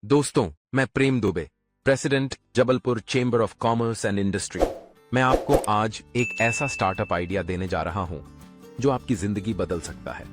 दोस्तों, मैं Prem Dubey, president Jabalpur chamber of commerce and industry. मैं आपको आज एक ऐसा स्टार्टअप आइडिया देने जा रहा हूं जो आपकी जिंदगी बदल सकता है।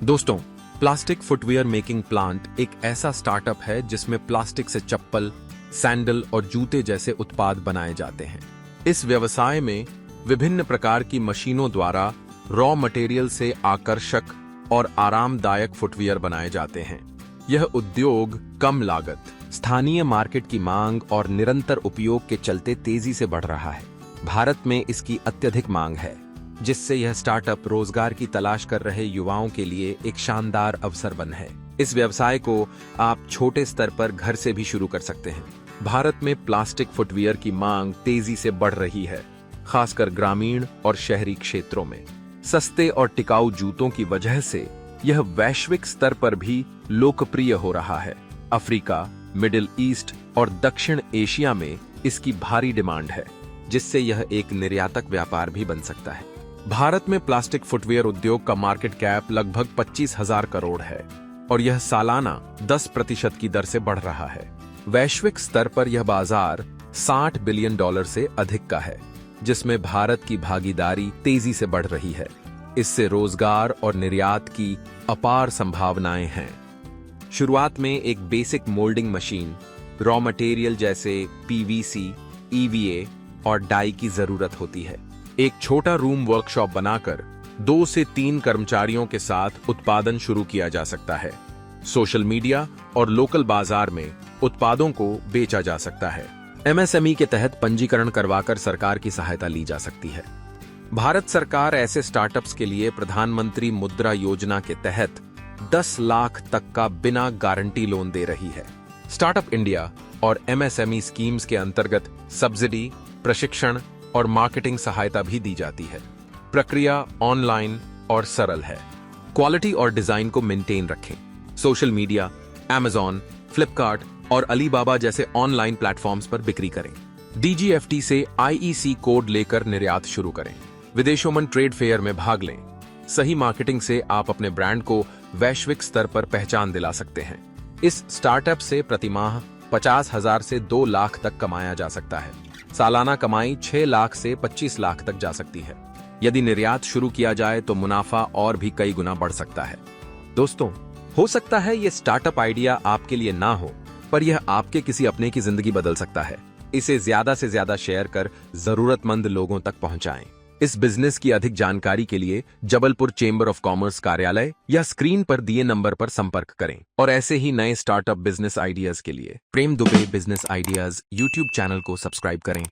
दोस्तों, प्लास्टिक फुटवियर मेकिंग प्लांट एक ऐसा स्टार्टअप है जिसमें प्लास्टिक से चप्पल, सैंडल और जूते जैसे उत्पाद बनाए जाते हैं। इस व्यवसाय में विभिन्न प्रकार की मशीनों द्वारा रॉ मटेरियल से आकर्षक और आरामदायक फुटवियर बनाए जाते हैं। यह उद्योग कम लागत, स्थानीय मार्केट की मांग और निरंतर उपयोग के चलते तेजी से बढ़ रहा है। भारत में इसकी अत्यधिक मांग है, जिससे यह स्टार्टअप रोजगार की तलाश कर रहे युवाओं के लिए एक शानदार अवसर बन है। इस व्यवसाय को आप छोटे स्तर पर घर से भी शुरू कर सकते हैं। भारत में प्लास्टिक फुटवियर की मांग तेजी से बढ़ रही है, खासकर ग्रामीण और शहरी क्षेत्रों में। सस्ते और टिकाऊ जूतों की वजह से यह वैश्विक स्तर पर भी लोकप्रिय हो रहा है। अफ्रीका, मिडिल ईस्ट और दक्षिण एशिया में इसकी भारी डिमांड है, जिससे यह एक निर्यातक व्यापार भी बन सकता है। भारत में प्लास्टिक फुटवियर उद्योग का मार्केट कैप लगभग 25,000 करोड़ है और यह सालाना 10% की दर से बढ़ रहा है। वैश्विक स्तर पर यह बाजार $60 बिलियन से अधिक का है, जिसमें भारत की भागीदारी तेजी से बढ़ रही है। इससे रोजगार और निर्यात की अपार संभावनाएं हैं। शुरुआत में एक basic moulding machine, raw material जैसे पीवीसी, ईवीए और डाई की जरूरत होती है। एक छोटा रूम वर्कशॉप बनाकर 2 से 3 कर्मचारियों के साथ उत्पादन शुरू किया जा सकता है। सोशल मीडिया और लोकल बाजार में उत्पादों को बेचा जा सकता है। एमएसएमई के तहत पंजीकरण करवाकर सरकार की सहायता ली जा सकती है। भारत सरकार ऐसे स्टार्टअप्स के लिए प्रधानमंत्री मुद्रा योजना के तहत 10 लाख तक का बिना गारंटी लोन दे रही है। स्टार्टअप इंडिया और एमएसएमई स्कीम्स के अंतर्गत सब्सिडी, प्रशिक्षण और मार्केटिंग सहायता भी दी जाती है। प्रक्रिया ऑनलाइन और सरल है। क्वालिटी और डिजाइन को मेंटेन रखें। सोशल मीडिया, Amazon, फ्लिपकार्ट और अलीबाबा जैसे ऑनलाइन प्लेटफॉर्म्स पर बिक्री करें। डीजीएफटी से आईईसी कोड लेकर निर्यात शुरू करें। विदेशों में ट्रेड फेयर में भाग लें। सही मार्केटिंग से आप अपने ब्रांड को वैश्विक स्तर पर पहचान दिला सकते हैं। इस स्टार्टअप से प्रतिमाह 50,000 से 2 लाख तक कमाया जा सकता है। सालाना कमाई 6 लाख से 25 लाख तक जा सकती है। यदि निर्यात शुरू किया जाए तो मुनाफा और भी कई गुना बढ़ सकता है। दोस्तों, हो सकता है ये स्टार्टअप आइडिया आपके लिए ना हो, पर यह आपके किसी अपने की जिंदगी बदल सकता है। इसे ज्यादा से ज्यादा शेयर कर जरूरतमंद लोगों तक पहुंचाएं। इस बिजनेस की अधिक जानकारी के लिए जबलपुर चेंबर ऑफ कॉमर्स कार्यालय या स्क्रीन पर दिए नंबर पर संपर्क करें। और ऐसे ही नए स्टार्टअप बिजनेस आइडियाज के लिए Prem Dubey business ideas YouTube channel को सब्सक्राइब करें।